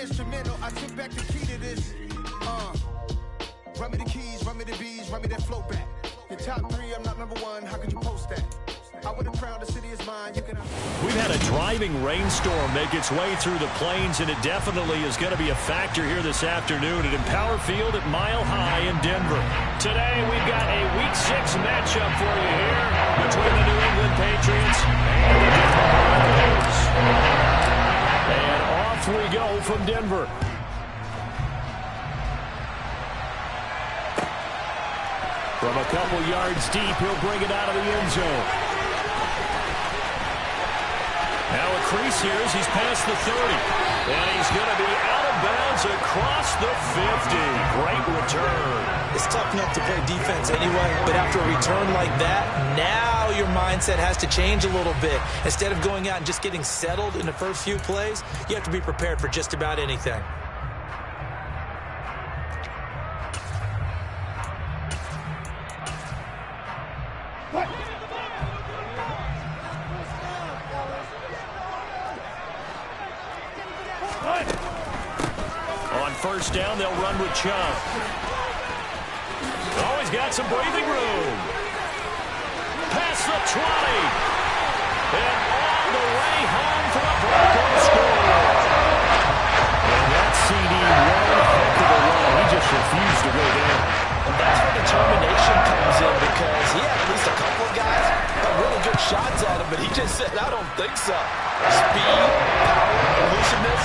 instrumental. I took back the key to this. Run me the keys, run me the bees, run me that flow back. Your top 3, I'm not number 1. How could you post that? I would have crowned the city is mine. You can. We've had a driving rainstorm make its way through the plains, and it definitely is going to be a factor here this afternoon at Empower Field at Mile High in Denver. Today, we've got a Week 6 matchup for you here between the New England Patriots and the Denver Broncos. And off we go from Denver. From a couple yards deep, he'll bring it out of the end zone. Now a crease here as he's past the 30. And he's going to be out of bounds across the 50. Great return. It's tough enough to play defense anyway, but after a return like that, now your mindset has to change a little bit. Instead of going out and just getting settled in the first few plays, you have to be prepared for just about anything. On first down, they'll run with Chubb. Oh, he's got some breathing room. Past the 20. And all the way home for a Broncos score. And that CD, one heck of a run. He just refused to go down. And that's where determination comes in, because he had at least a couple of guys got really good shots at him, but he just said, I don't think so. Speed, power, elusiveness,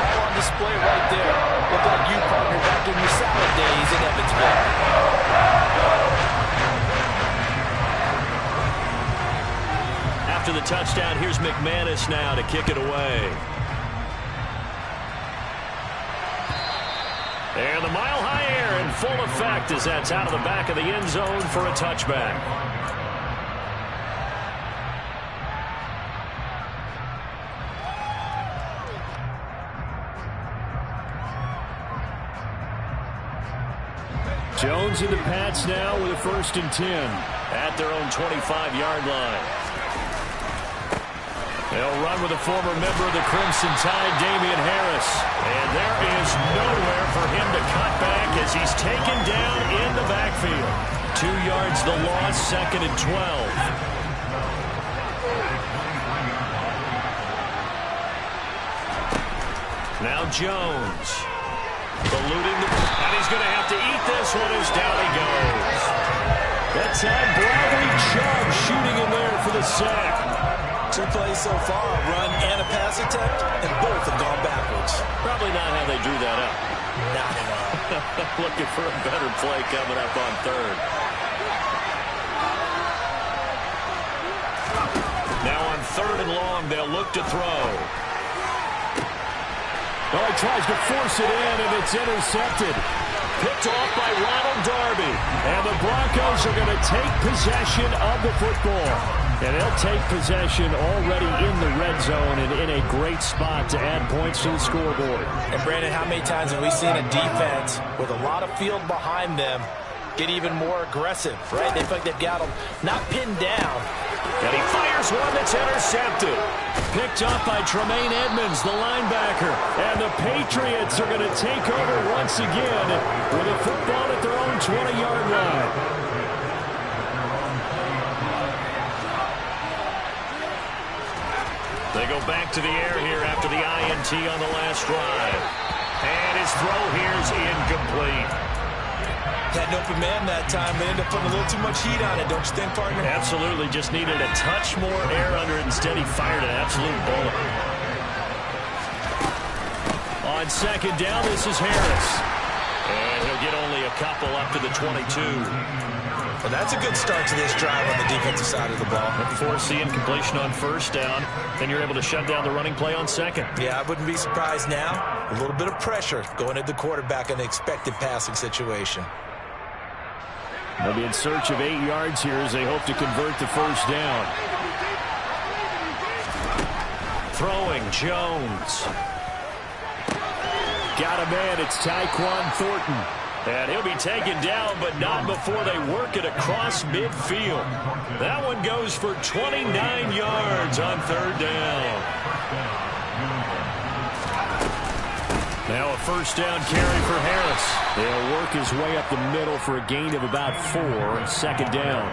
all on display right there. Look like you, partner, back in your salad days in Evansville. After the touchdown, here's McManus now to kick it away. And the Mile High Air in full effect as that's out of the back of the end zone for a touchback. Jones in the Pats now with a 1st and 10 at their own 25-yard line. They'll run with a former member of the Crimson Tide, Damian Harris. And there is nowhere for him to cut back as he's taken down in the backfield. 2 yards the loss, 2nd and 12. Now Jones. Eluding the... And he's going to have to eat this one as down he goes. That time, Bradley Chubb shooting in there for the sack. 2 plays so far, a run and a pass attempt, and both have gone backwards. Probably not how they drew that up. Not at all. Looking for a better play coming up on 3rd. Now on 3rd and long, they'll look to throw. Oh, he tries to force it in, and it's intercepted. Picked off by Ronald Darby. And the Broncos are going to take possession of the football. And they'll take possession already in the red zone and in a great spot to add points to the scoreboard. And, Brandon, how many times have we seen a defense with a lot of field behind them get even more aggressive, right? They feel like they've got them not pinned down. And he fires one that's intercepted. Picked up by Tremaine Edmonds, the linebacker. And the Patriots are going to take over once again with a football at their own 20-yard line. They go back to the air here after the INT on the last drive. And his throw here is incomplete. Had an open man that time. They ended up putting a little too much heat on it, don't you think, partner? Absolutely. Just needed a touch more air under it. Instead, he fired an absolute bullet. On 2nd down, this is Harris. And he'll get only a couple up to the 22. Well, that's a good start to this drive on the defensive side of the ball. Force the incompletion on 1st down. Then you're able to shut down the running play on 2nd. Yeah, I wouldn't be surprised now. A little bit of pressure going at the quarterback in an expected passing situation. They'll be in search of 8 yards here as they hope to convert the 1st down. Throwing, Jones. Got a man, it's Tyquan Thornton. And he'll be taken down, but not before they work it across midfield. That one goes for 29 yards on 3rd down. Now a first down carry for Harris. He'll work his way up the middle for a gain of about 4, second down.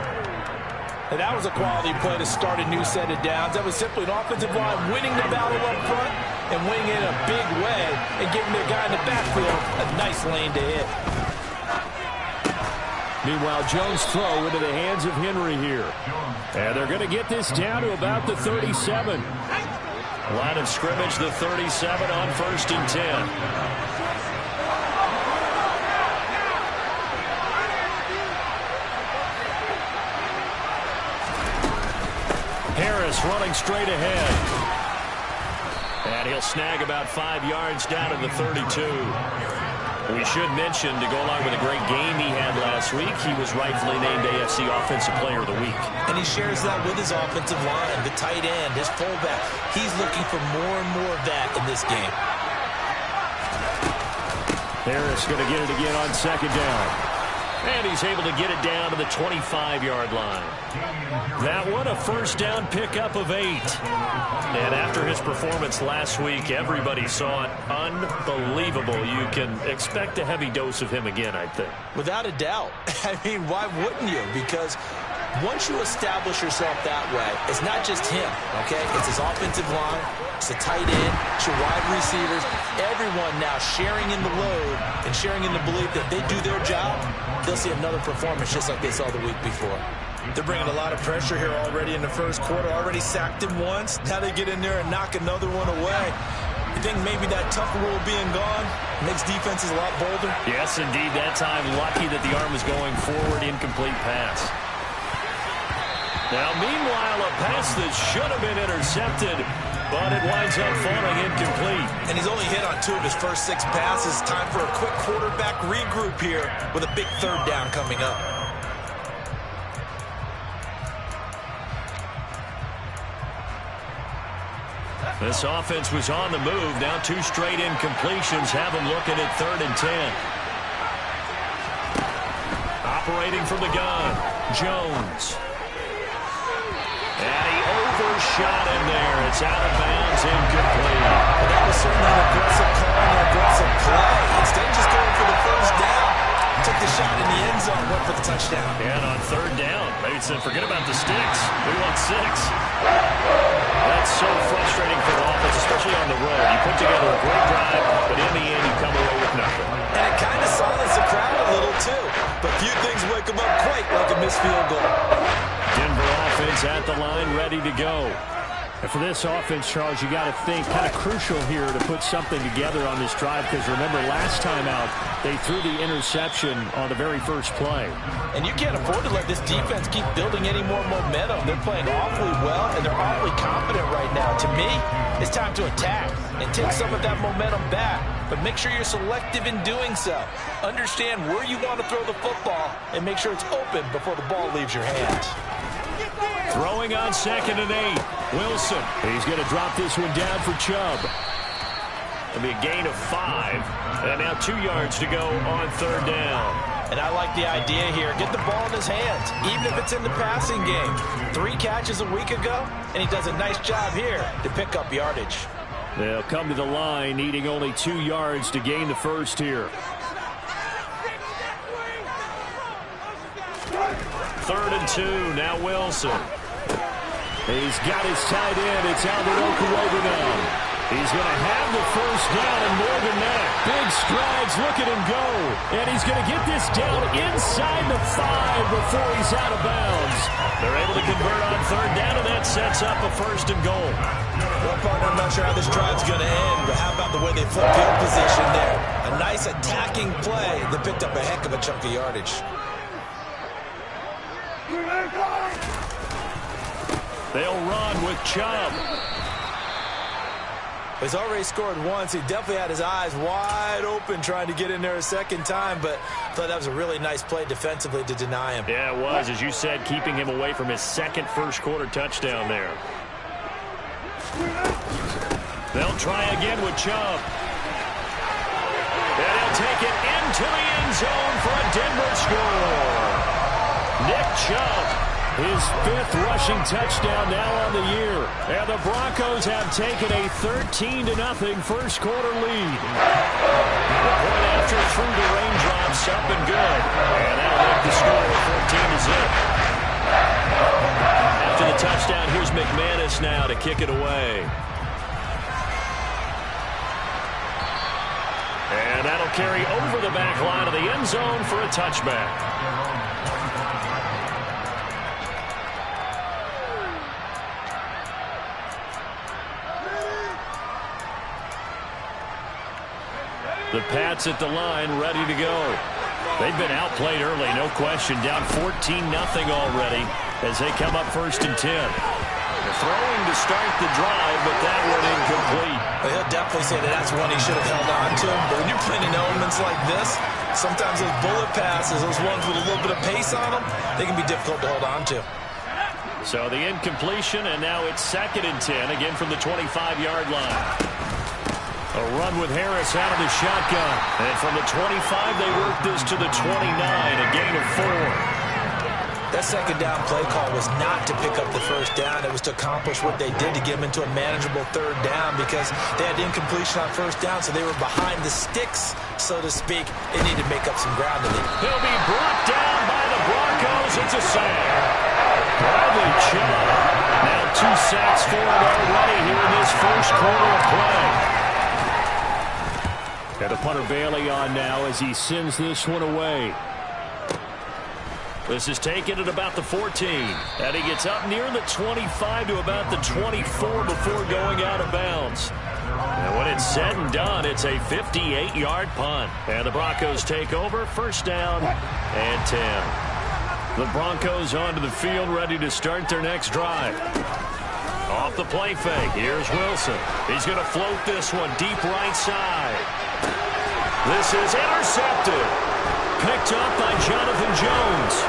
And that was a quality play to start a new set of downs. That was simply an offensive line winning the battle up front and winning it in a big way and giving their guy in the backfield a nice lane to hit. Meanwhile, Jones' throw into the hands of Henry here. And they're going to get this down to about the 37. Line of scrimmage, the 37 on 1st and 10. Harris running straight ahead. And he'll snag about 5 yards down to the 32. We should mention, to go along with a great game he had last week, he was rightfully named AFC Offensive Player of the Week. And he shares that with his offensive line, the tight end, his fullback. He's looking for more and more of that in this game. Harris going to get it again on second down. And he's able to get it down to the 25-yard line. That one, a first down pickup of 8. And after his performance last week, everybody saw it. Unbelievable. You can expect a heavy dose of him again, I think. Without a doubt. I mean, why wouldn't you? Because once you establish yourself that way, it's not just him, okay? It's his offensive line, it's the tight end, it's your wide receivers, everyone now sharing in the load and sharing in the belief that they do their job, they'll see another performance just like they saw the week before. They're bringing a lot of pressure here already in the first quarter. Already sacked him once. Now they get in there and knock another one away. You think maybe that tough rule being gone makes defenses a lot bolder? Yes, indeed. That time, lucky that the arm was going forward. Incomplete pass. Now, meanwhile, a pass that should have been intercepted, but it winds up falling incomplete. And he's only hit on 2 of his first 6 passes. Time for a quick quarterback regroup here with a big third down coming up. This offense was on the move. Now 2 straight incompletions have them looking at 3rd and 10. Operating from the gun, Jones. And he overshot him there. It's out of bounds, incomplete. Well, that was certainly an aggressive call and an aggressive play. Instead of just going for the first down, took the shot in the end zone, went for the touchdown. And on 3rd down, maybe said, forget about the sticks. We want 6. That's so frustrating for the offense, especially on the road. You put together a great drive, but in the end, you come away with nothing. And it kind of silenced the crowd a little, too. But few things wake them up quite like a missed field goal. Denver offense at the line, ready to go. And for this offense, Charles, you got to think kind of crucial here to put something together on this drive, because remember last time out they threw the interception on the very first play. And you can't afford to let this defense keep building any more momentum. They're playing awfully well, and they're awfully confident right now. To me, it's time to attack and take some of that momentum back. But make sure you're selective in doing so. Understand where you want to throw the football and make sure it's open before the ball leaves your hands. Throwing on 2nd and 8. Wilson. He's going to drop this one down for Chubb. It'll be a gain of 5. And now 2 yards to go on 3rd down. And I like the idea here. Get the ball in his hands, even if it's in the passing game. 3 catches a week ago, and he does a nice job here to pick up yardage. They'll come to the line, needing only 2 yards to gain the first here. 3rd and 2, now Wilson. He's got his tight end. It's Albert Okuwobu now. He's going to have the first down and more than that. Big strides, look at him go. And he's going to get this down inside the 5 before he's out of bounds. They're able to convert on 3rd down, and that sets up a 1st and goal. Well, partner, I'm not sure how this drive's going to end, but how about the way they flip field position there? A nice attacking play that picked up a heck of a chunk of yardage. They'll run with Chubb. He's already scored once. He definitely had his eyes wide open trying to get in there a second time, but I thought that was a really nice play defensively to deny him. Yeah, it was, as you said, keeping him away from his 2nd first-quarter touchdown there. They'll try again with Chubb. And he'll take it into the end zone for a Denver score. Nick Chubb. His 5th rushing touchdown now on the year. And the Broncos have taken a 13-0 first-quarter lead. through the raindrops, up and good. And that'll make the score 14-0. After the touchdown, here's McManus now to kick it away. And that'll carry over the back line of the end zone for a touchback. The Pats at the line, ready to go. They've been outplayed early, no question. Down 14-0 already as they come up 1st and 10. They're throwing to start the drive, but that one incomplete. Well, he'll definitely say that that's one he should have held on to. But when you're playing in elements like this, sometimes those bullet passes, those ones with a little bit of pace on them, they can be difficult to hold on to. So the incompletion, and now it's 2nd and 10, again from the 25-yard line. A run with Harris out of the shotgun. And from the 25, they work this to the 29, a gain of 4. That second down play call was not to pick up the first down. It was to accomplish what they did to get them into a manageable 3rd down because they had incompletion on 1st down, so they were behind the sticks, so to speak. They needed to make up some ground. He'll be brought down by the Broncos. It's a sack. Bradley Chubb. Now 2 sacks for him already here in this first quarter of play. And the punter Bailey on now as he sends this one away. This is taken at about the 14. And he gets up near the 25 to about the 24 before going out of bounds. And when it's said and done, it's a 58-yard punt. And the Broncos take over, 1st down and 10. The Broncos onto the field, ready to start their next drive. Off the play fake, here's Wilson. He's going to float this one deep right side. This is intercepted. Picked up by Jonathan Jones.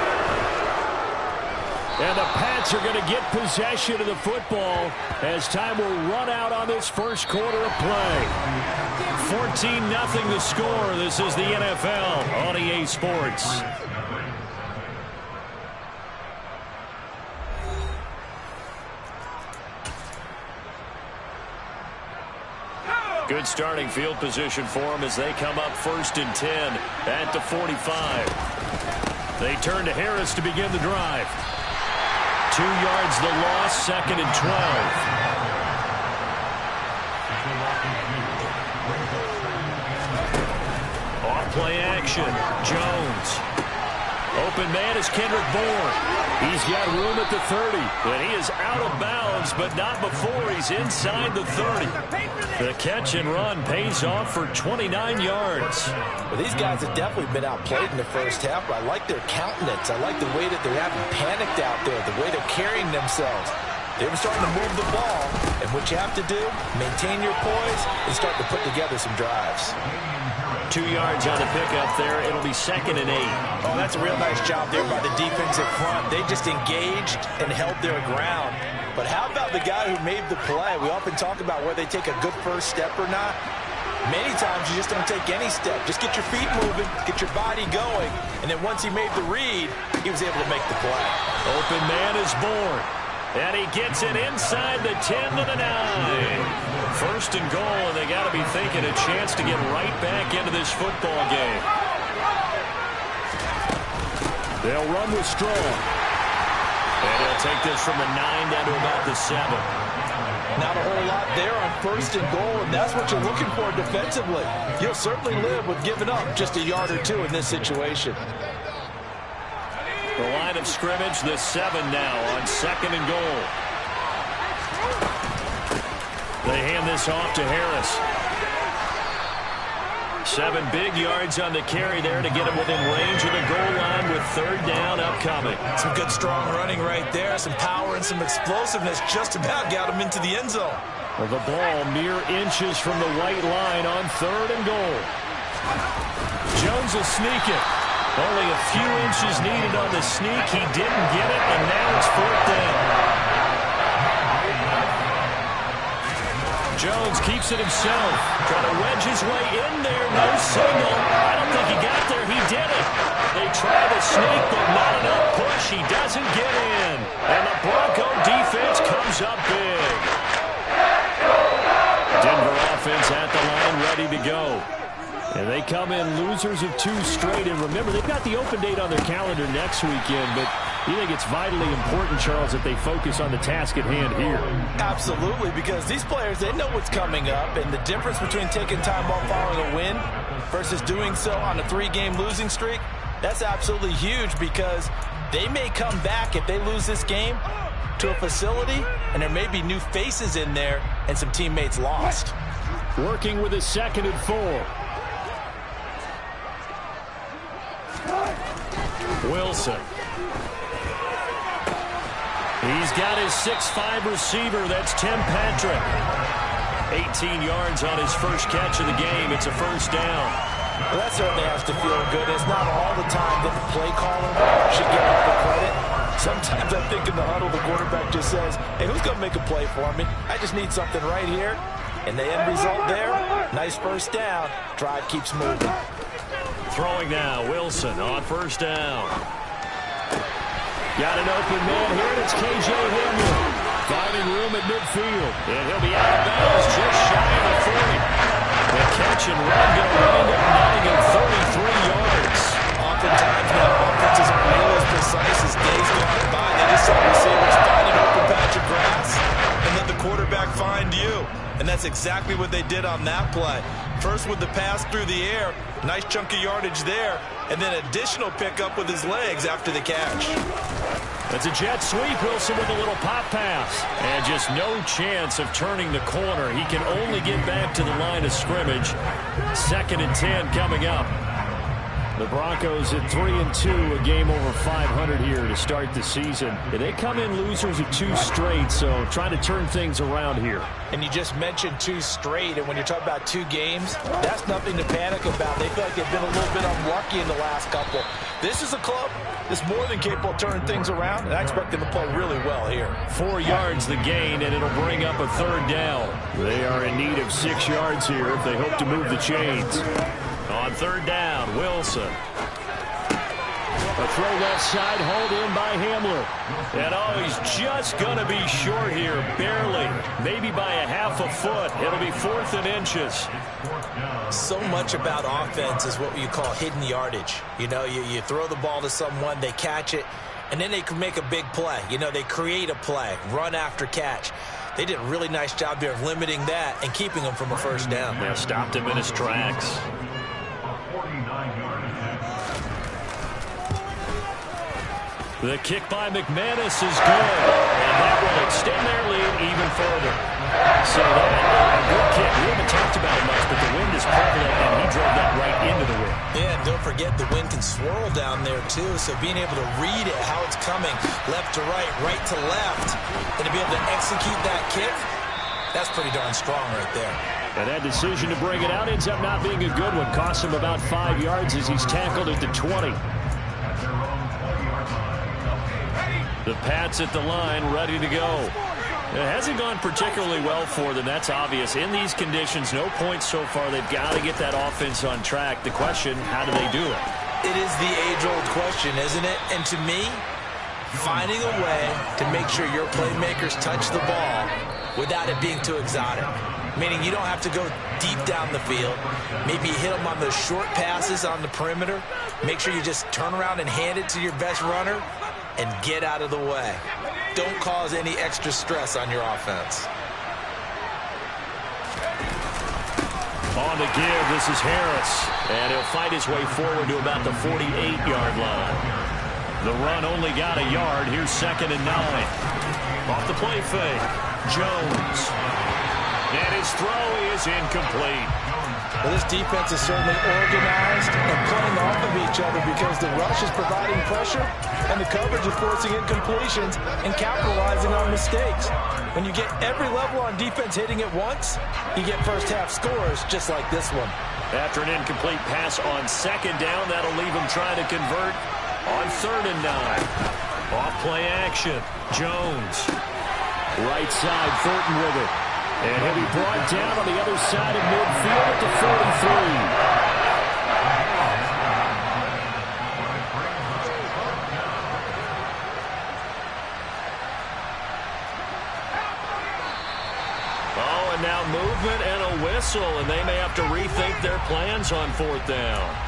And the Pats are going to get possession of the football as time will run out on this first quarter of play. 14-0 the score. This is the NFL on EA Sports. Good starting field position for them as they come up 1st and 10 at the 45. They turn to Harris to begin the drive. 2 yards the loss, 2nd and 12. Off play action, Jones. Open man is Kendrick Bourne. He's got room at the 30. And he is out of bounds, but not before he's inside the 30. The catch and run pays off for 29 yards. Well, these guys have definitely been outplayed in the first half, but I like their countenance. I like the way that they haven't panicked out there, the way they're carrying themselves. They're starting to move the ball, and what you have to do, maintain your poise and start to put together some drives. 2 yards on the pickup there. It'll be 2nd and 8. Oh, that's a real nice job there by the defensive front. They just engaged and held their ground. But how about the guy who made the play? We often talk about whether they take a good first step or not. Many times you just don't take any step. Just get your feet moving, get your body going, and then once he made the read, he was able to make the play. Open man is Bourne. And he gets it inside the 10 to the 9. 1st and goal, and they got to be thinking a chance to get right back into this football game. They'll run with Strong. And he'll take this from the 9 down to about the 7. Not a whole lot there on 1st and goal, and that's what you're looking for defensively. You'll certainly live with giving up just a yard or 2 in this situation. The line of scrimmage, the 7 now on 2nd and goal. They hand this off to Harris. 7 big yards on the carry there to get him within range of the goal line with 3rd down upcoming. Some good strong running right there, some power and some explosiveness just about got him into the end zone. Well, the ball mere inches from the white line on 3rd and goal. Jones will sneak it. Only a few inches needed on the sneak. He didn't get it, and now it's 4th down. Jones keeps it himself. Trying to wedge his way in there. No signal. I don't think he got there. He did it. They try to sneak, but not enough push. He doesn't get in. And the Bronco defense comes up big. Denver offense at the line, ready to go. And they come in losers of 2 straight. And remember, they've got the open date on their calendar next weekend. But you think it's vitally important, Charles, that they focus on the task at hand here? Absolutely, because these players, they know what's coming up. And the difference between taking time off following a win versus doing so on a 3-game losing streak, that's absolutely huge, because they may come back if they lose this game to a facility, and there may be new faces in there and some teammates lost. Working with a 2nd and 4. Wilson. He's got his 6'5" receiver. That's Tim Patrick. 18 yards on his first catch of the game. It's a first down. Well, that certainly has to feel good. It's not all the time that the play caller should get all the credit. Sometimes I think in the huddle, the quarterback just says, hey, who's going to make a play for me? I just need something right here. And the end result there, nice first down. Drive keeps moving. Throwing now, Wilson on first down. Got an open man here, and it's K.J. Hamler. Finding room at midfield. And he'll be out of bounds just shy of the 40. The catch and run going to wind up netting him 33 yards. Oftentimes now, offenses aren't nearly as precise as days gone by. They just saw receivers find an open patch of grass and let the quarterback find you. And that's exactly what they did on that play. First with the pass through the air, nice chunk of yardage there, and then additional pickup with his legs after the catch. That's a jet sweep. Wilson with a little pop pass. And just no chance of turning the corner. He can only get back to the line of scrimmage. 2nd and 10 coming up. The Broncos at 3-2, a game over 500 here to start the season. They come in losers of 2 straight, so trying to turn things around here. And you just mentioned 2 straight, and when you're talking about 2 games, that's nothing to panic about. They feel like they've been a little bit unlucky in the last couple. This is a club that's more than capable of turning things around, and I expect them to play really well here. 4 yards the gain, and it'll bring up a 3rd down. They are in need of 6 yards here if they hope to move the chains. On 3rd down, Wilson. A throw left side, hauled in by Hamler. And he's just going to be short here, barely. Maybe by a half a foot. It'll be 4th and inches. So much about offense is what you call hidden yardage. You know, you throw the ball to someone, they catch it, and then they can make a big play. You know, they create a play, run after catch. They did a really nice job here of limiting that and keeping him from a first down. They stopped him in his tracks. The kick by McManus is good, and that will extend their lead even further. So that a good kick. We haven't talked about it much, but the wind is prevalent, and he drove that right into the wind. Yeah, and don't forget the wind can swirl down there too, so being able to read it, how it's coming, left to right, right to left, and to be able to execute that kick, that's pretty darn strong right there. And that decision to bring it out ends up not being a good one. Costs him about 5 yards as he's tackled at the 20. The Pats at the line, ready to go. It hasn't gone particularly well for them, that's obvious. In these conditions, no points so far. They've got to get that offense on track. The question, how do they do it? It is the age-old question, isn't it? And to me, finding a way to make sure your playmakers touch the ball without it being too exotic. Meaning you don't have to go deep down the field. Maybe you hit them on those short passes on the perimeter. Make sure you just turn around and hand it to your best runner and get out of the way. Don't cause any extra stress on your offense. On the give, this is Harris. And he'll fight his way forward to about the 48-yard line. The run only got a yard. Here's 2nd and 9. Off the play fake, Jones. And his throw is incomplete. Well, this defense is certainly organized and playing off of each other because the rush is providing pressure and the coverage is forcing incompletions and capitalizing on mistakes. When you get every level on defense hitting at once, you get first-half scores just like this one. After an incomplete pass on 2nd down, that'll leave him trying to convert on 3rd and 9. Off play action, Jones. Right side, Thornton with it. And he'll be brought down on the other side of midfield at the 43. Oh, and now movement and a whistle, and they may have to rethink their their plans on 4th down.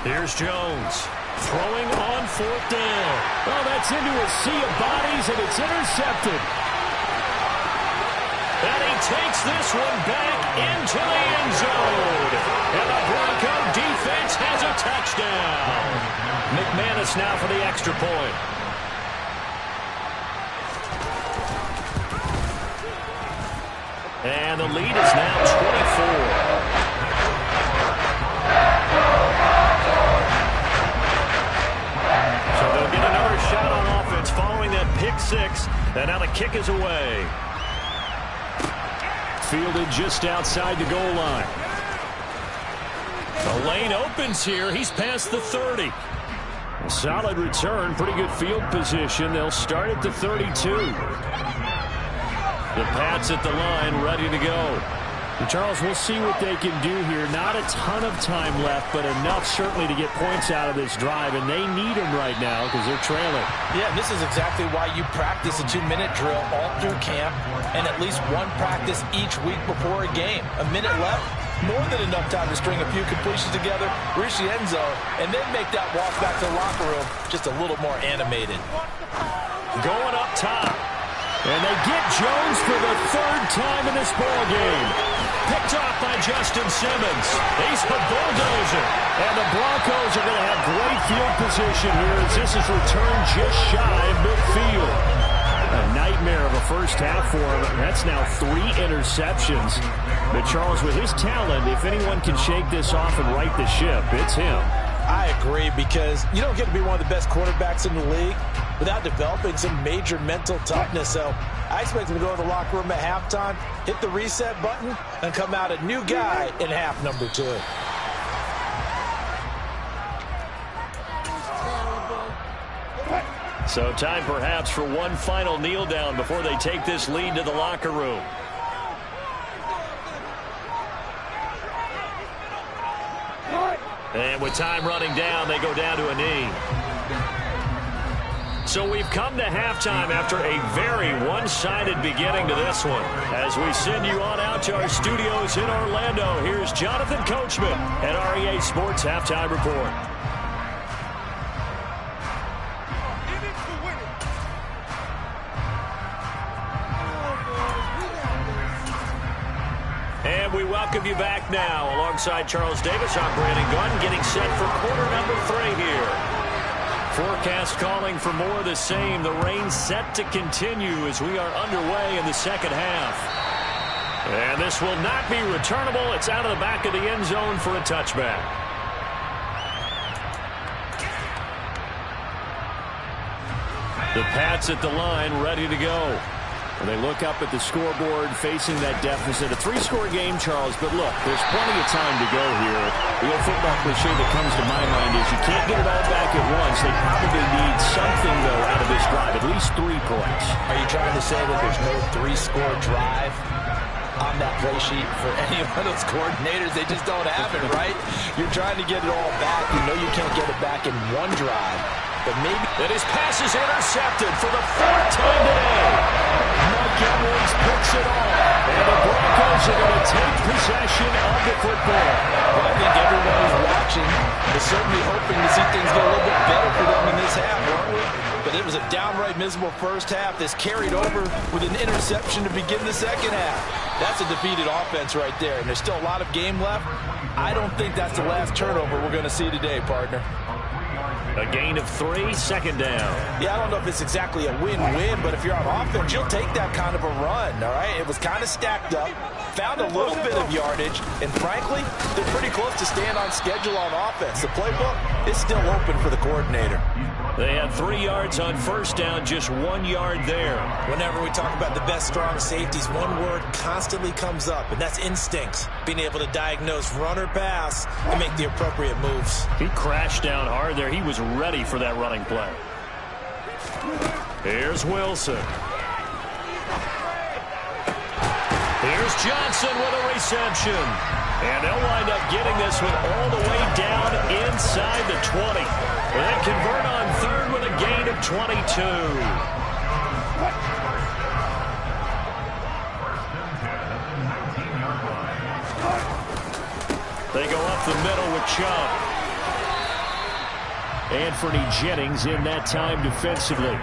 Here's Jones throwing on 4th down. Oh, that's into a sea of bodies, and it's intercepted. And he takes this one back into the end zone. And the Bronco defense has a touchdown. McManus now for the extra point. And the lead is now 24. Shot on offense following that pick 6, and now the kick is away. Fielded just outside the goal line. The lane opens here. He's past the 30. A solid return, pretty good field position. They'll start at the 32. The Pats at the line, ready to go. And Charles, we'll see what they can do here. Not a ton of time left, but enough certainly to get points out of this drive, and they need them right now because they're trailing. Yeah, this is exactly why you practice a 2-minute drill all through camp and at least one practice each week before a game. A minute left, more than enough time to string a few completions together, reach the end zone, and then make that walk back to the locker room just a little more animated. Going up top. And they get Jones for the 3rd time in this ball game. Picked off by Justin Simmons. He's a bulldozer. And the Broncos are going to have great field position here as this is returned just shy of midfield. A nightmare of a first half for him. That's now 3 interceptions. But Charles, with his talent, if anyone can shake this off and right the ship, it's him. I agree, because you don't get to be one of the best quarterbacks in the league without developing some major mental toughness. So I expect him to go to the locker room at halftime, hit the reset button, and come out a new guy in half number 2. So time perhaps for one final kneel down before they take this lead to the locker room. And with time running down, they go down to a knee. So we've come to halftime after a very one-sided beginning to this one. As we send you on out to our studios in Orlando, here's Jonathan Coachman at REA Sports Halftime Report. And we welcome you back now. Alongside Charles Davis, I'm Brandon Gunn, getting set for quarter number 3 here. Forecast calling for more of the same. The rain set to continue as we are underway in the second half. And this will not be returnable. It's out of the back of the end zone for a touchback. The Pats at the line, ready to go. And they look up at the scoreboard facing that deficit. A 3-score game, Charles, but look, there's plenty of time to go here. The old football cliche that comes to my mind is you can't get it all back at once. They probably need something, though, out of this drive, at least 3 points. Are you trying to say that there's no 3-score drive on that play sheet for any of those coordinators? They just don't have it, right? You're trying to get it all back. You know you can't get it back in one drive, but maybe... And his pass is intercepted for the 4th time today. Mike Edwards picks it off, and the Broncos are going to take possession of the football. Well, I think everyone who's watching is certainly hoping to see things get a little bit better for them in this half, weren't we? But it was a downright miserable first half. This carried over with an interception to begin the second half. That's a defeated offense right there, and there's still a lot of game left. I don't think that's the last turnover we're going to see today, partner. A gain of 3, second down. Yeah, I don't know if it's exactly a win-win, but if you're on offense, you'll take that kind of a run, all right? It was kind of stacked up, found a little bit of yardage, and frankly, they're pretty close to staying on schedule on offense. The playbook is still open for the coordinator. They had 3 yards on first down, just 1 yard there. Whenever we talk about the best strong safeties, one word constantly comes up, and that's instincts. Being able to diagnose run or pass and make the appropriate moves. He crashed down hard there. He was ready for that running play. Here's Wilson. Here's Johnson with a reception. And they'll wind up getting this one all the way down inside the 20. And then convert on third with a gain of 22. They go up the middle with Chubb. Anthony Jennings in that time defensively.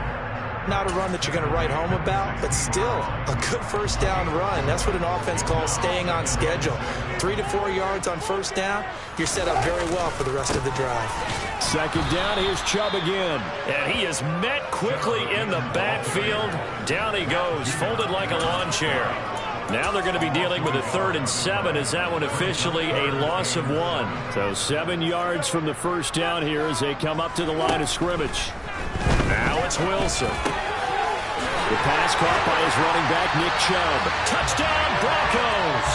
Not a run that you're going to write home about, but still a good first down run. That's what an offense calls staying on schedule. 3 to 4 yards on first down, you're set up very well for the rest of the drive. Second down, here's Chubb again. And he is met quickly in the backfield. Down he goes, folded like a lawn chair. Now they're going to be dealing with a 3rd and 7 as that one officially a loss of 1. So 7 yards from the first down here as they come up to the line of scrimmage. Now it's Wilson. The pass caught by his running back, Nick Chubb. Touchdown, Broncos!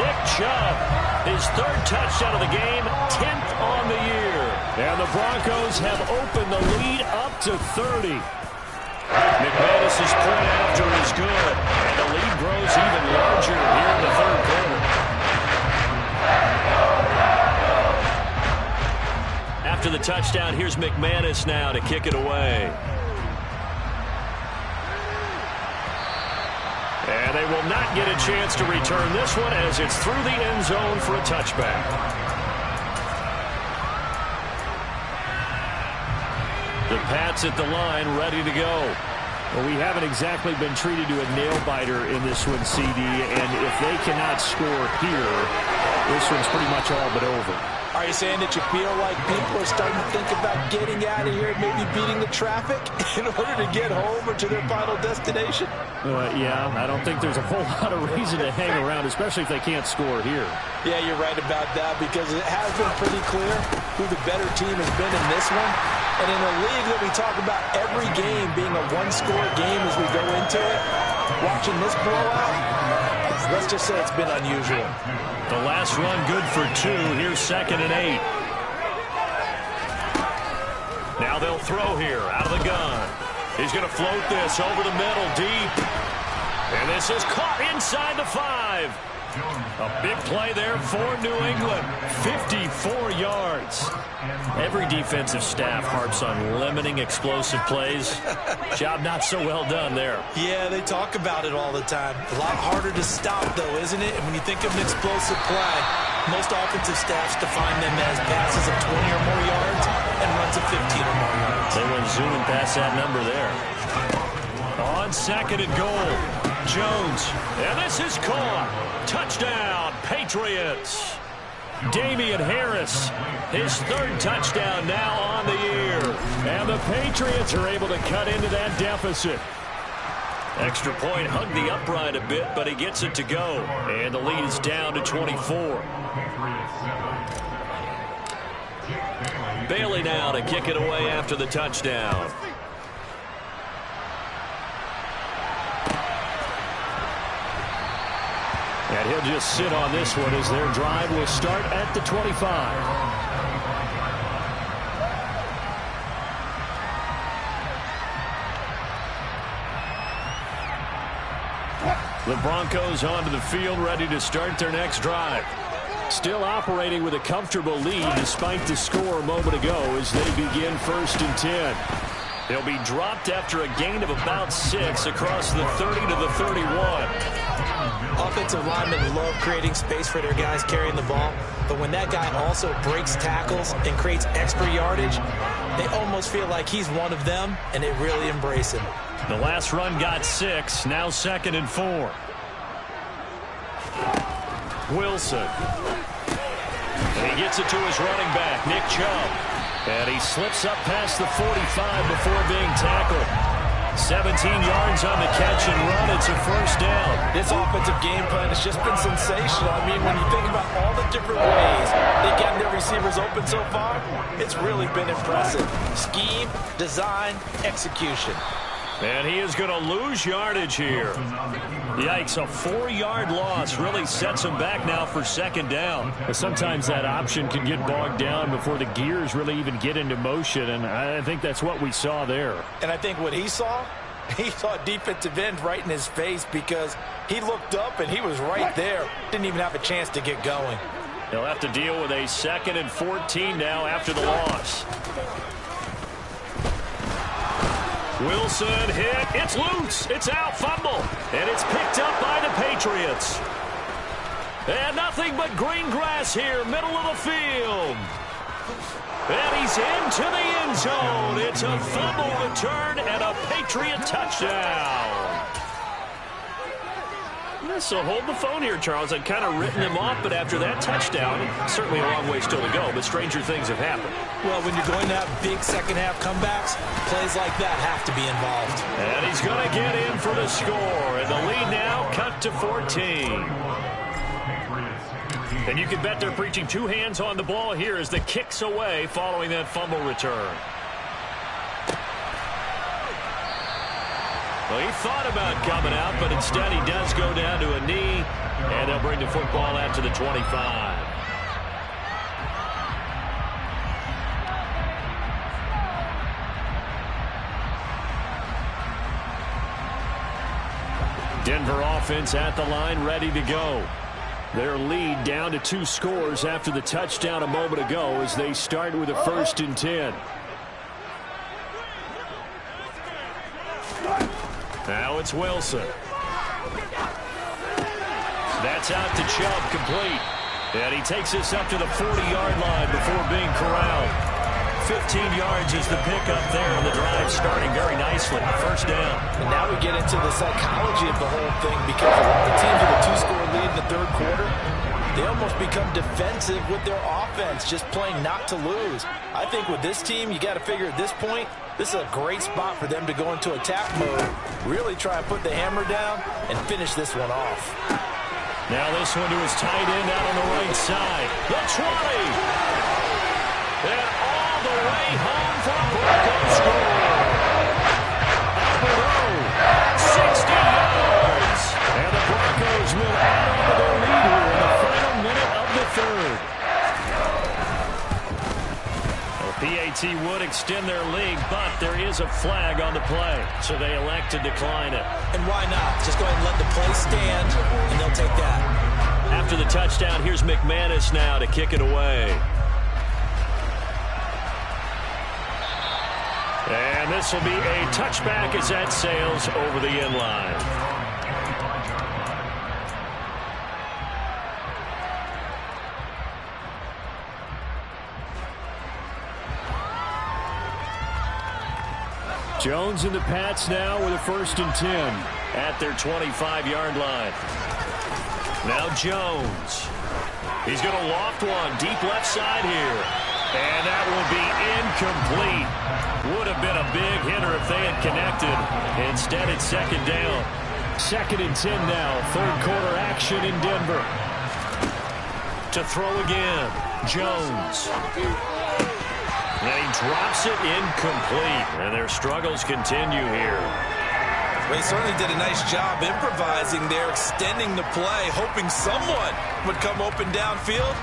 Nick Chubb, his 3rd touchdown of the game, 10th on the year. And the Broncos have opened the lead up to 30. McManus's point after is good, and the lead grows even larger here in the 3rd quarter. After the touchdown, here's McManus now to kick it away. And they will not get a chance to return this one as it's through the end zone for a touchback. The Pats at the line, ready to go. Well, we haven't exactly been treated to a nail-biter in this one, CD, and if they cannot score here, this one's pretty much all but over. Are you saying that you feel like people are starting to think about getting out of here, maybe beating the traffic in order to get home or to their final destination? Yeah, I don't think there's a whole lot of reason to hang around, especially if they can't score here. Yeah, you're right about that because it has been pretty clear who the better team has been in this one. And in a league that we talk about every game being a one-score game as we go into it, watching this blowout, let's just say it's been unusual. The last run good for 2. Here's 2nd and 8. Now they'll throw here out of the gun. He's going to float this over the middle deep. And this is caught inside the 5. A big play there for New England. 54 yards. Every defensive staff harps on limiting explosive plays. Job not so well done there. Yeah, they talk about it all the time. A lot harder to stop, though, isn't it? And when you think of an explosive play, most offensive staffs define them as passes of 20 or more yards and runs of 15 or more yards. They went zooming past that number there. On 2nd and goal, Jones. And this is caught. Touchdown, Patriots. Damian Harris, his 3rd touchdown now on the year. And the Patriots are able to cut into that deficit. Extra point hugged the upright a bit, but he gets it to go. And the lead is down to 24. Bailey now to kick it away after the touchdown. And he'll just sit on this one as their drive will start at the 25. The Broncos onto the field, ready to start their next drive. Still operating with a comfortable lead despite the score a moment ago as they begin 1st and 10. They'll be dropped after a gain of about 6 across the 30 to the 31. Offensive linemen love creating space for their guys carrying the ball, but when that guy also breaks tackles and creates extra yardage, they almost feel like he's one of them, and they really embrace him. The last run got 6, now 2nd and 4. Wilson. And he gets it to his running back, Nick Chubb. And he slips up past the 45 before being tackled. 17 yards on the catch and run. It's a first down. This offensive game plan has just been sensational. I mean, when you think about all the different ways they've gotten their receivers open so far, it's really been impressive. Scheme, design, execution. And he is going to lose yardage here. Yikes, a 4-yard loss really sets him back now for second down. Sometimes that option can get bogged down before the gears really even get into motion, and I think that's what we saw there. And I think what he saw defensive end right in his face because he looked up and he was right there. Didn't even have a chance to get going. They'll have to deal with a 2nd and 14 now after the loss. Wilson hit. It's loose. It's out. Fumble. And it's picked up by the Patriots. And nothing but green grass here, middle of the field. And he's into the end zone. It's a fumble return and a Patriot touchdown. So hold the phone here, Charles. I'd kind of written him off, but after that touchdown, certainly a long way still to go, but stranger things have happened. Well, when you're going to have big second-half comebacks, plays like that have to be involved. And he's going to get in for the score, and the lead now cut to 14. And you can bet they're preaching 2 hands on the ball here as the kick's away following that fumble return. Well, he thought about coming out, but instead he does go down to a knee, and they'll bring the football out to the 25. Denver offense at the line, ready to go. Their lead down to 2 scores after the touchdown a moment ago as they start with a 1st and 10. Now it's Wilson. That's out to Chubb, complete. And he takes this up to the 40-yard line before being corralled. 15 yards is the pickup there, and the drive starting very nicely. 1st down. And now we get into the psychology of the whole thing because a lot of teams with a 2-score lead in the 3rd quarter, they almost become defensive with their offense, just playing not to lose. I think with this team, you got to figure at this point, this is a great spot for them to go into attack mode, really try and put the hammer down and finish this one off. Now this one to his tight end out on the right side. The 20. And all the way home for a Bronco score. Alberto, 60 yards. And the Broncos will add on to their lead here in the final minute of the 3rd. PAT would extend their lead, but there is a flag on the play, so they elect to decline it. And why not? Just go ahead and let the play stand, and they'll take that. After the touchdown, here's McManus now to kick it away. And this will be a touchback as that sails over the end line. Jones and the Pats now with a 1st and 10 at their 25-yard line. Now Jones. He's going to loft one deep left side here. And that will be incomplete. Would have been a big hitter if they had connected. Instead, it's 2nd down. 2nd and 10 now. 3rd quarter action in Denver. To throw again. Jones. And he drops it incomplete. And their struggles continue here. They certainly did a nice job improvising there, extending the play, hoping someone would come open downfield,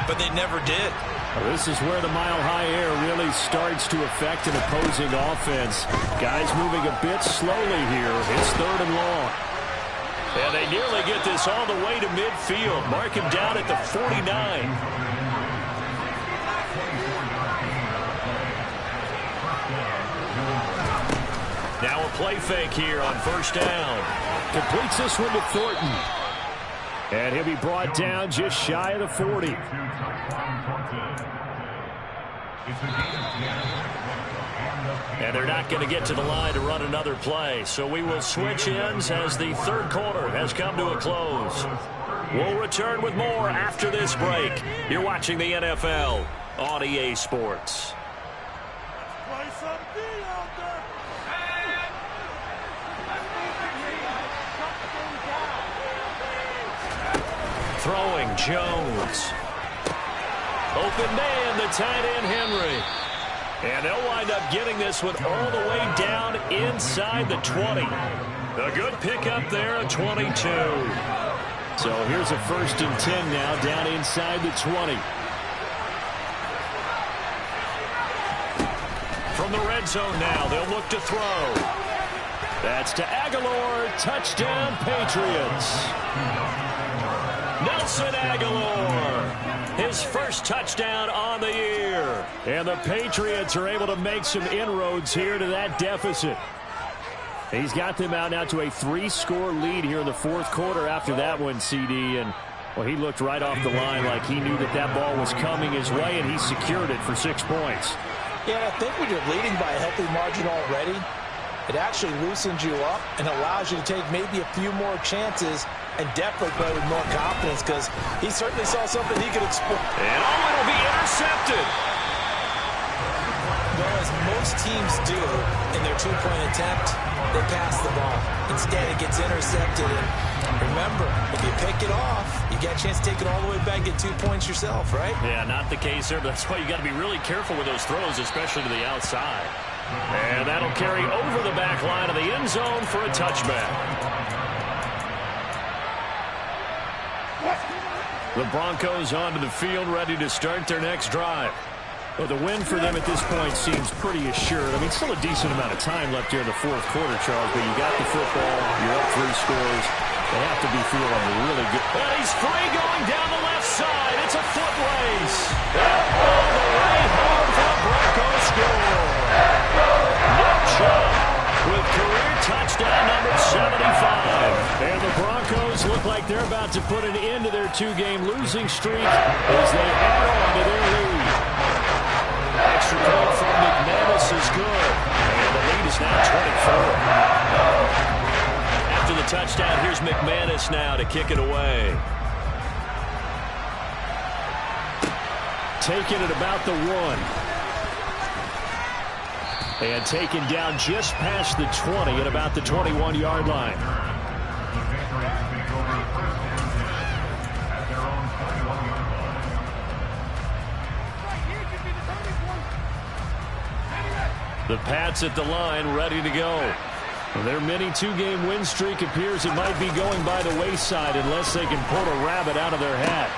but they never did. Well, this is where the mile-high air really starts to affect an opposing offense. Guys moving a bit slowly here. It's 3rd and long. And they nearly get this all the way to midfield. Mark him down at the 49. Now a play fake here on 1st down. Completes this one to Thornton. And he'll be brought down just shy of the 40. And they're not going to get to the line to run another play. So we will switch ends as the 3rd quarter has come to a close. We'll return with more after this break. You're watching the NFL on EA Sports. Throwing Jones. Open man, the tight end Henry. And they'll wind up getting this one all the way down inside the 20. A good pickup there, a 22. So here's a 1st and 10 now, down inside the 20. From the red zone now, they'll look to throw. That's to Aguilar. Touchdown, Patriots. Nelson Aguilar, his first touchdown on the year. And the Patriots are able to make some inroads here to that deficit. He's got them out now to a 3-score lead here in the 4th quarter after that one, CD. And, well, he looked right off the line like he knew that that ball was coming his way, and he secured it for 6 points. Yeah, I think when you're leading by a healthy margin already, it actually loosens you up and allows you to take maybe a few more chances and definitely play with more confidence, because he certainly saw something he could exploit. And it'll be intercepted. Well, as most teams do in their 2-point attempt, they pass the ball. Instead, it gets intercepted. And remember, if you pick it off, you get a chance to take it all the way back and get 2 points yourself, right? Yeah, not the case there, but that's why you got to be really careful with those throws, especially to the outside. And that'll carry over the back line of the end zone for a touchback. The Broncos onto the field, ready to start their next drive. Well, the win for them at this point seems pretty assured. I mean, still a decent amount of time left here in the 4th quarter, Charles, but you got the football, you're up 3 scores. They have to be feeling really good. And he's free going down the left side. It's a foot race. All the way home for the Broncos score. Nick Chubb with career touchdown number 75. And the Broncos look like they're about to put an end to their 2-game losing streak as they add on to their lead. Extra point from McManus is good. And the lead is now 24. After the touchdown, here's McManus now to kick it away. Taken at about the 1. And taken down just past the 20 at about the 21-yard line. The Pats at the line, ready to go. Their mini 2-game win streak appears it might be going by the wayside unless they can pull a rabbit out of their hat.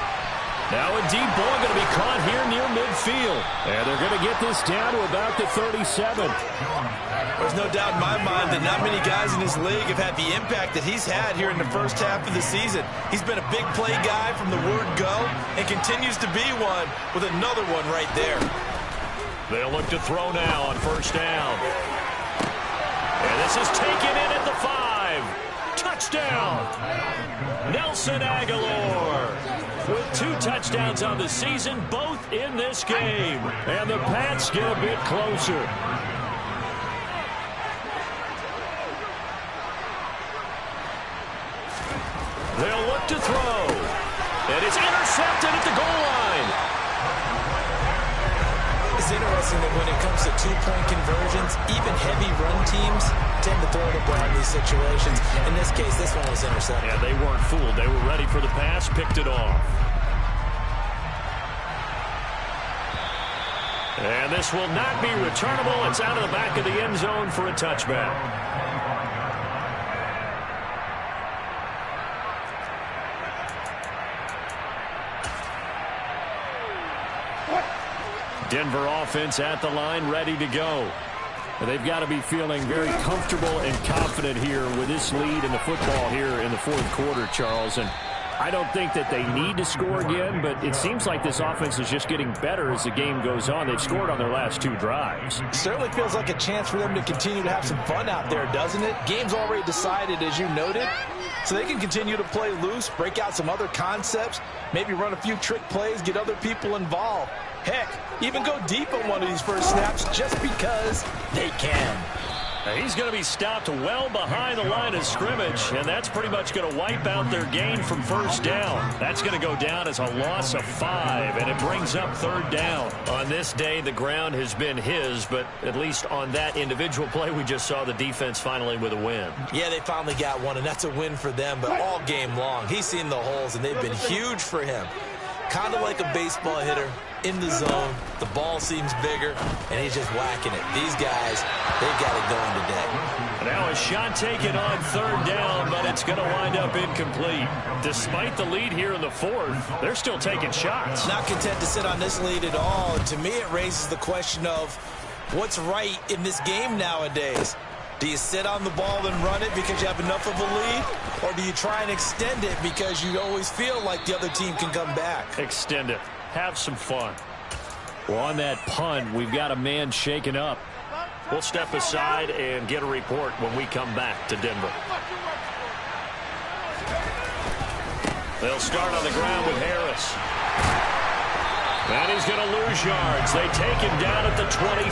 Now a deep ball going to be caught here near midfield. And they're going to get this down to about the 37. There's no doubt in my mind that not many guys in this league have had the impact that he's had here in the first half of the season. He's been a big play guy from the word go and continues to be one with another one right there. They'll look to throw now on 1st down. And this is taken in at the 5. Touchdown! Nelson Aguilar with 2 touchdowns on the season, both in this game. And the Pats get a bit closer. They'll look to throw. And it's intercepted at the goal line. It's interesting that when it comes to 2-point conversions, even heavy run teams tend to throw the ball in these situations. In this case, this one was intercepted. Yeah, they weren't fooled. They were ready for the pass, picked it off. And this will not be returnable. It's out of the back of the end zone for a touchback. Denver offense at the line, ready to go. They've got to be feeling very comfortable and confident here with this lead in the football here in the 4th quarter, Charles. And I don't think that they need to score again, but it seems like this offense is just getting better as the game goes on. They've scored on their last 2 drives. Certainly feels like a chance for them to continue to have some fun out there, doesn't it? Game's already decided, as you noted, so they can continue to play loose, break out some other concepts, maybe run a few trick plays, get other people involved. Heck, even go deep on one of these first snaps just because they can. He's going to be stopped well behind the line of scrimmage, and that's pretty much going to wipe out their gain from 1st down. That's going to go down as a loss of 5, and it brings up 3rd down. On this day, the ground has been his, but at least on that individual play, we just saw the defense finally with a win. Yeah, they finally got one, and that's a win for them, but all game long, he's seen the holes, and they've been huge for him. Kind of like a baseball hitter in the zone. The ball seems bigger, and he's just whacking it. These guys, they've got it going today. shot taken on third down, but it's going to wind up incomplete. Despite the lead here in the fourth, they're still taking shots. Not content to sit on this lead at all. To me, it raises the question of what's right in this game nowadays. Do you sit on the ball and run it because you have enough of a lead? Or do you try and extend it because you always feel like the other team can come back? Extend it. Have some fun. Well, on that punt, we've got a man shaken up. We'll step aside and get a report when we come back to Denver. They'll start on the ground with Harris. And he's going to lose yards. They take him down at the 26.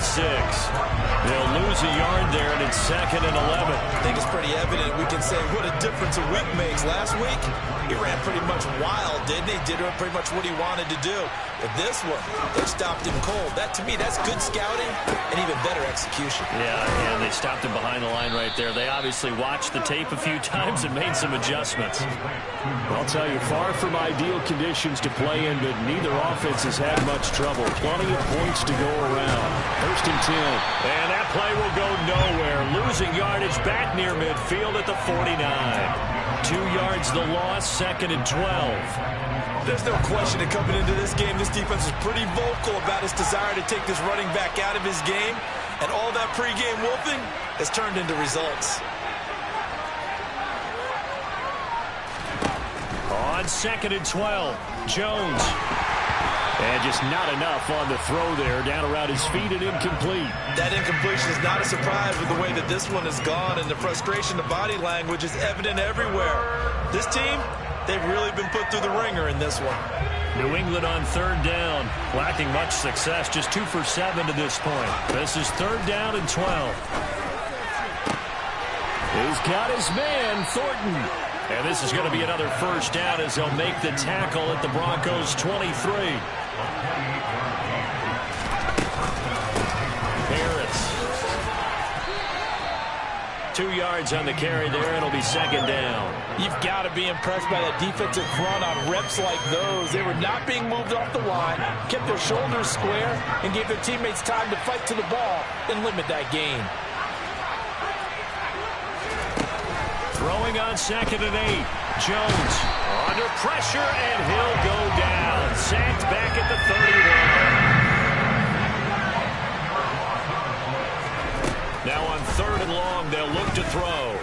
They'll lose a yard there, and it's 2nd and 11. I think it's pretty evident. We can say what a difference a week makes. Last week, he ran pretty much wild, didn't he? Did pretty much what he wanted to do. But this one, they stopped him cold. That, to me, that's good scouting and even better execution. Yeah, and they stopped him behind the line right there. They obviously watched the tape a few times and made some adjustments. I'll tell you, far from ideal conditions to play in, but neither offense has had much trouble. Plenty of points to go around. 1st and 10. And that play will go nowhere. Losing yardage back near midfield at the 49. 2 yards the loss, 2nd and 12. There's no question that coming into this game, this defense is pretty vocal about its desire to take this running back out of his game. And all that pregame wolfing has turned into results. On 2nd and 12, Jones. And just not enough on the throw there. Down around his feet and incomplete. That incompletion is not a surprise with the way that this one has gone, and the frustration, the body language is evident everywhere. This team, they've really been put through the ringer in this one. New England on 3rd down. Lacking much success. Just 2 for 7 to this point. This is 3rd down and 12. He's got his man, Thornton. And this is going to be another 1st down as they'll make the tackle at the Broncos' 23. Harris. 2 yards on the carry there. It'll be 2nd down. You've got to be impressed by that defensive front on reps like those. They were not being moved off the line, kept their shoulders square, and gave their teammates time to fight to the ball and limit that gain. Throwing on 2nd and 8. Jones under pressure, and he'll go down. Sacked back at the 31. Now on 3rd and long, they'll look to throw.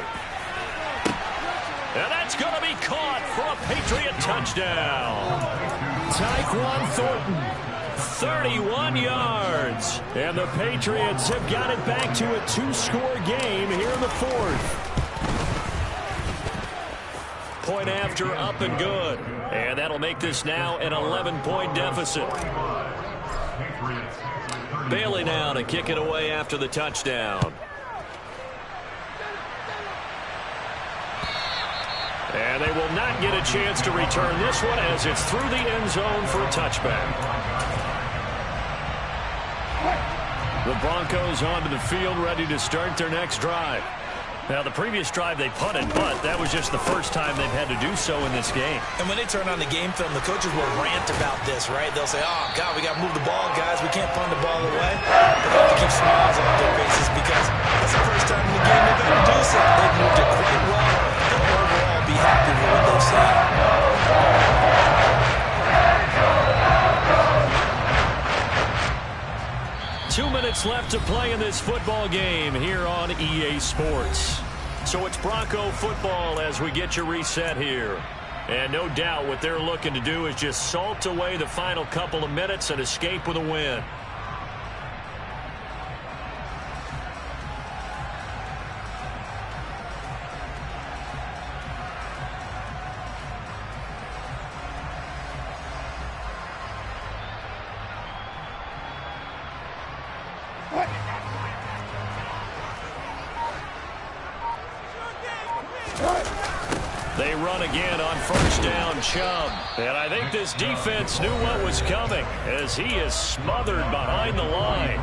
And that's going to be caught for a Patriot touchdown. Tyquan Thornton. 31 yards. And the Patriots have got it back to a 2-score game here in the 4th. Point after, up and good. And that'll make this now an 11-point deficit. Bailey now to kick it away after the touchdown. And they will not get a chance to return this one as it's through the end zone for a touchback. The Broncos onto the field, ready to start their next drive. Now, the previous drive they punted, but that was just the first time they've had to do so in this game. And when they turn on the game film, the coaches will rant about this, right? They'll say, oh, God, we got to move the ball, guys. We can't punt the ball away. They have to keep smiles on their faces because that's the first time in the game they've had to do so. They've moved it quite well. They'll overall be happy with what they've seen. 2 minutes left to play in this football game here on EA Sports. So it's Bronco football as we get your reset here. And no doubt what they're looking to do is just salt away the final couple of minutes and escape with a win. They run again on 1st down, Chubb. And I think this defense knew what was coming as he is smothered behind the line.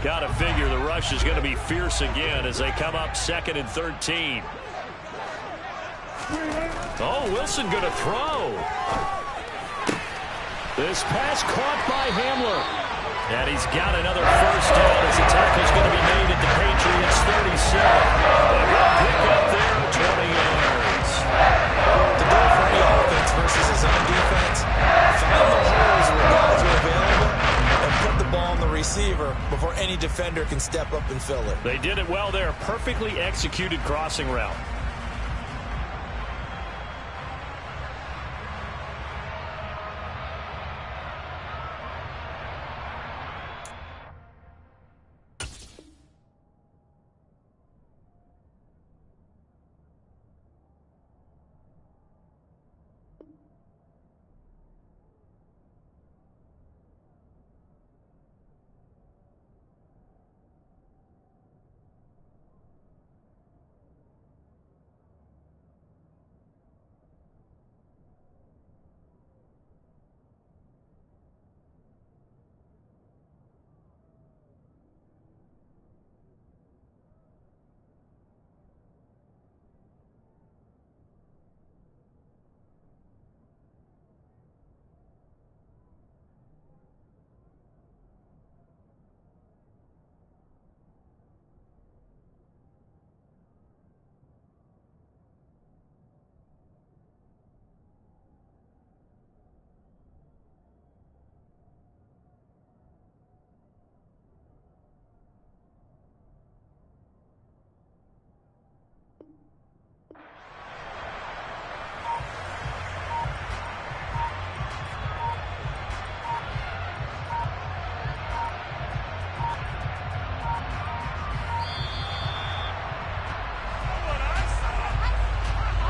Got to figure the rush is going to be fierce again as they come up 2nd and 13. Oh, Wilson going to throw. This pass caught by Hamler. And he's got another first down as the tackle's going to be made at the Patriots 37. A good pick up there, 20 yards. The goal for any offense versus his own defense, find the holes where guys are available and put the ball on the receiver before any defender can step up and fill it. They did it well there. Perfectly executed crossing route.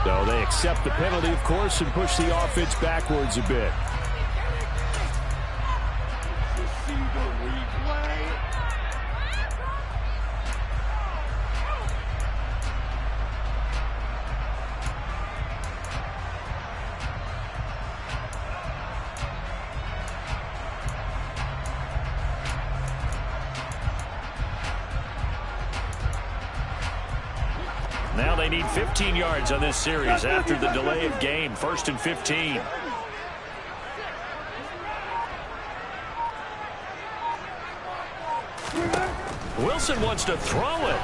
So they accept the penalty, of course, and push the offense backwards a bit. Now they need 15 yards on this series after the delay of game. 1st and 15. Wilson wants to throw it.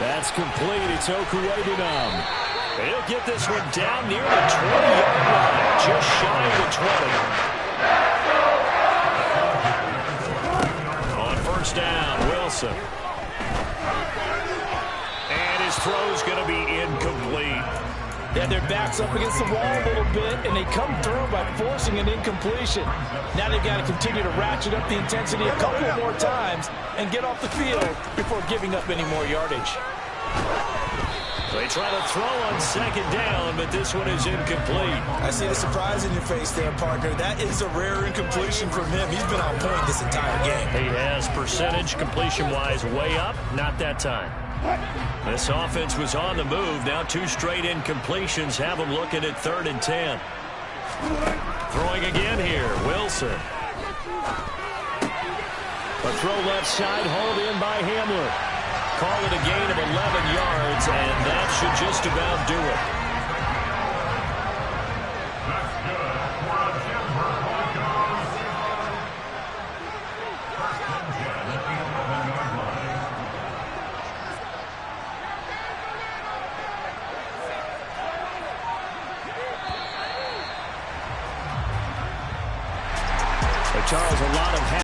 That's complete. It's Okuwebunam. He'll get this one down near the 20-yard line, just shy of the 20. On 1st down, Wilson. Throw's going to be incomplete. Yeah, their back's up against the wall a little bit, and they come through by forcing an incompletion. Now they've got to continue to ratchet up the intensity a couple more times and get off the field before giving up any more yardage. They try to throw on 2nd down, but this one is incomplete. I see the surprise in your face there, partner. That is a rare incompletion from him. He's been on point this entire game. He has percentage completion-wise way up, not that time. This offense was on the move. Now 2 straight incompletions have them looking at 3rd and 10. Throwing again here, Wilson. A throw left side, hauled in by Hamler. Call it a gain of 11 yards, and that should just about do it. Charles, a lot of